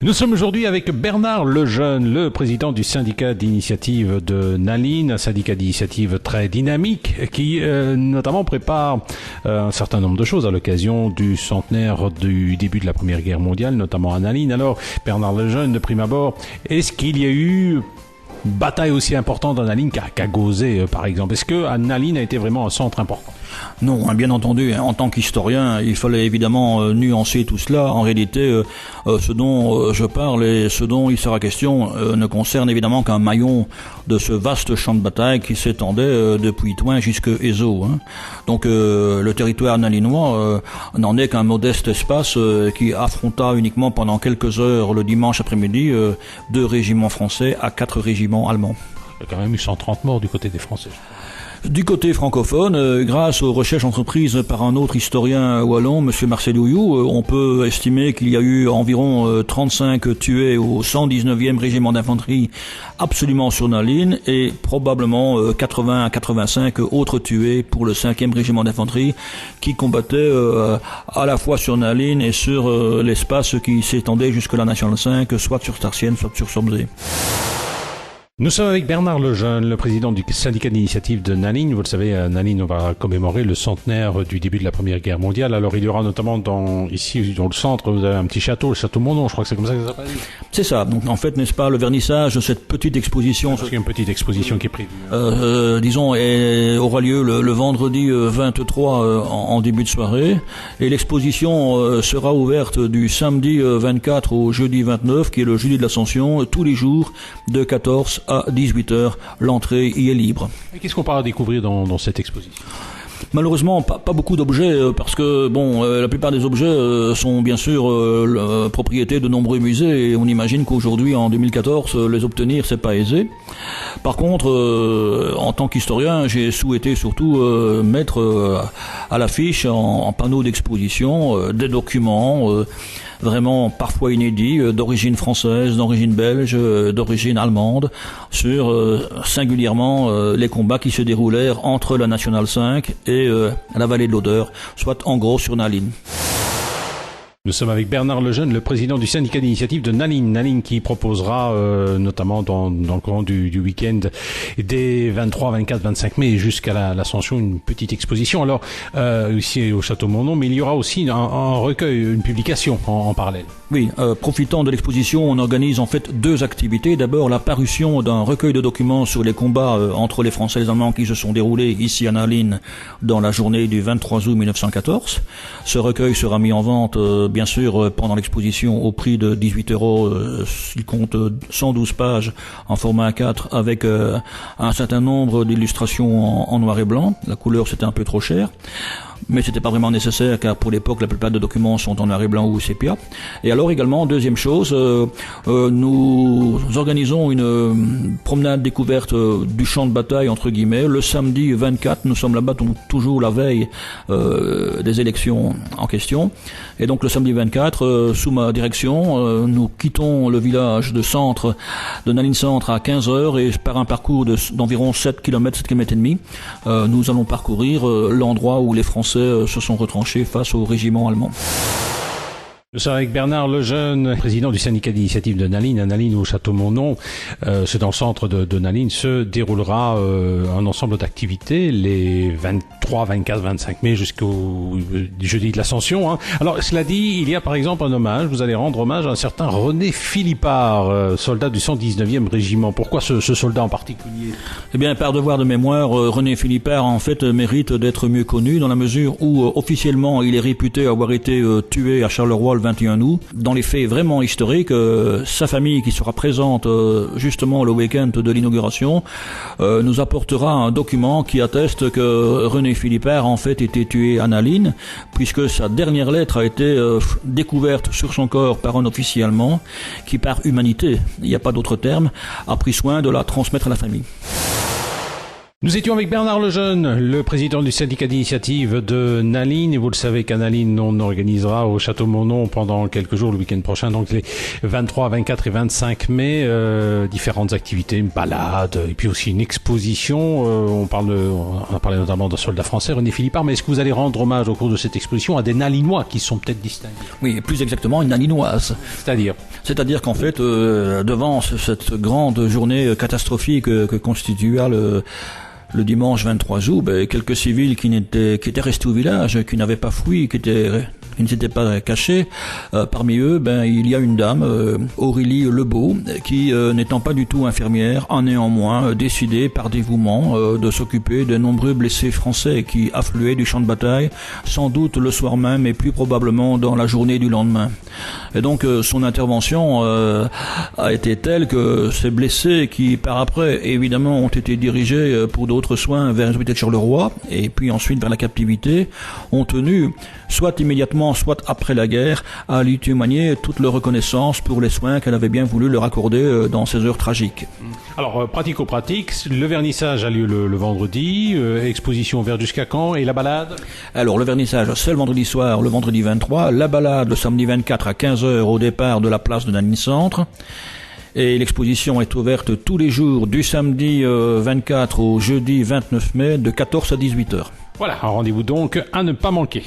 Nous sommes aujourd'hui avec Bernard Lejeune, le président du syndicat d'initiative de Naline, un syndicat d'initiative très dynamique qui notamment prépare un certain nombre de choses à l'occasion du centenaire du début de la Première Guerre mondiale, notamment à Naline. Alors, Bernard Lejeune, de prime abord, est-ce qu'il y a eu une bataille aussi importante à Naline qu'à Gauzet, par exemple? Est-ce que Naline a été vraiment un centre important? Non, bien entendu, en tant qu'historien, il fallait évidemment nuancer tout cela. En réalité, ce dont je parle et ce dont il sera question ne concerne évidemment qu'un maillon de ce vaste champ de bataille qui s'étendait depuis Thoin jusqu'à Ézot. Donc le territoire nalinois n'en est qu'un modeste espace qui affronta uniquement pendant quelques heures le dimanche après-midi 2 régiments français à 4 régiments allemands. Il y a quand même eu 130 morts du côté des Français. Du côté francophone, grâce aux recherches entreprises par un autre historien wallon, M. Marcel Houillou, on peut estimer qu'il y a eu environ 35 tués au 119e régiment d'infanterie absolument sur Naline et probablement 80 à 85 autres tués pour le 5e régiment d'infanterie qui combattait à la fois sur Naline et sur l'espace qui s'étendait jusque la Nationale 5, soit sur Starsienne, soit sur Sommezé. Nous sommes avec Bernard Lejeune, le président du syndicat d'initiative de Naline. Vous le savez, à Naline, on va commémorer le centenaire du début de la Première Guerre mondiale. Alors, il y aura notamment ici, dans le centre, vous avez un petit château, le château Mondon, je crois que c'est comme ça que ça s'appelle. C'est ça. Donc, en fait, n'est-ce pas, le vernissage de cette petite exposition. Parce qu'il y a une petite exposition qui est prévue. Aura lieu le vendredi 23 en début de soirée. Et l'exposition sera ouverte du samedi 24 au jeudi 29, qui est le jeudi de l'Ascension, tous les jours de 14 à 18h, l'entrée y est libre. Et qu'est-ce qu'on pourra découvrir dans cette exposition ? Malheureusement, pas beaucoup d'objets, parce que la plupart des objets sont bien sûr propriété de nombreux musées, et on imagine qu'aujourd'hui, en 2014, les obtenir, c'est pas aisé. Par contre, en tant qu'historien, j'ai souhaité surtout mettre à l'affiche, en panneau d'exposition, des documents vraiment parfois inédits, d'origine française, d'origine belge, d'origine allemande, sur singulièrement les combats qui se déroulèrent entre la Nationale 5 et la vallée de l'Odeur, soit en gros sur Naline. Nous sommes avec Bernard Lejeune, le président du syndicat d'initiative de Naline. Naline qui proposera, notamment dans le courant du week-end, des 23, 24, 25 mai jusqu'à l'Ascension, une petite exposition. Alors, ici au Château Mondon, mais il y aura aussi un recueil, une publication en parallèle. Oui, profitant de l'exposition, on organise en fait 2 activités. D'abord, la parution d'un recueil de documents sur les combats entre les Français et les Allemands qui se sont déroulés ici à Naline dans la journée du 23 août 1914. Ce recueil sera mis en vente, bien sûr, pendant l'exposition au prix de 18 €. Il compte 112 pages en format A4 avec un certain nombre d'illustrations en noir et blanc. La couleur, c'était un peu trop cher, mais c'était pas vraiment nécessaire car pour l'époque la plupart des documents sont en noir et blanc ou sépia. Et alors également, deuxième chose, nous organisons une promenade découverte du champ de bataille entre guillemets le samedi 24. Nous sommes là-bas toujours la veille des élections en question, et donc le samedi 24, sous ma direction, nous quittons le village de centre de Naline Centre à 15h et par un parcours d'environ 7 km, 7 km et demi, nous allons parcourir l'endroit où les Français se sont retranchés face au régiment allemand. Nous sommes avec Bernard Lejeune, président du syndicat d'initiative de Naline. À Naline, au Château Mondon, c'est dans le centre de Naline, se déroulera un ensemble d'activités les 23, 24, 25 mai jusqu'au jeudi de l'Ascension. Alors, cela dit, il y a par exemple un hommage. Vous allez rendre hommage à un certain René Philippard, soldat du 119e régiment. Pourquoi ce soldat en particulier ? Eh bien, par devoir de mémoire, René Philippard, en fait, mérite d'être mieux connu dans la mesure où, officiellement, il est réputé avoir été tué à Charleroi le 21 août. Dans les faits vraiment historiques, sa famille qui sera présente justement le week-end de l'inauguration nous apportera un document qui atteste que René Philippard en fait était tué à Naline, puisque sa dernière lettre a été découverte sur son corps par un officier allemand qui, par humanité, il n'y a pas d'autre terme, a pris soin de la transmettre à la famille. Nous étions avec Bernard Lejeune, le président du syndicat d'initiative de Naline, et vous le savez qu'à Naline, on organisera au Château Monod pendant quelques jours, le week-end prochain, donc les 23, 24 et 25 mai, différentes activités, une balade, et puis aussi une exposition. On a parlé notamment d'un soldat français, René Philippard, mais est-ce que vous allez rendre hommage au cours de cette exposition à des Nalinois qui sont peut-être distingués? Oui, plus exactement, une Nalinoise. C'est-à-dire qu'en fait, devant cette grande journée catastrophique que constitua le dimanche 23 août, quelques civils qui étaient restés au village, qui n'avaient pas fui, qui ne s'étaient pas cachés. Parmi eux, il y a une dame, Aurélie Lebeau, qui, n'étant pas du tout infirmière, a néanmoins décidé par dévouement de s'occuper des nombreux blessés français qui affluaient du champ de bataille, sans doute le soir même et plus probablement dans la journée du lendemain. Et donc son intervention a été telle que ces blessés qui par après évidemment ont été dirigés pour d'autres soins vers l'hôpital de Charleroi et puis ensuite vers la captivité, ont tenu soit immédiatement soit après la guerre à lui témoigner toute leur reconnaissance pour les soins qu'elle avait bien voulu leur accorder dans ces heures tragiques. Alors pratico-pratique, le vernissage a lieu le vendredi, exposition ouverte jusqu'à quand, et la balade? Alors le vernissage c'est le vendredi soir, le vendredi 23, la balade le samedi 24 à 15h au départ de la place de Naline Centre. Et l'exposition est ouverte tous les jours du samedi 24 au jeudi 29 mai de 14 à 18h. Voilà, un rendez-vous donc à ne pas manquer.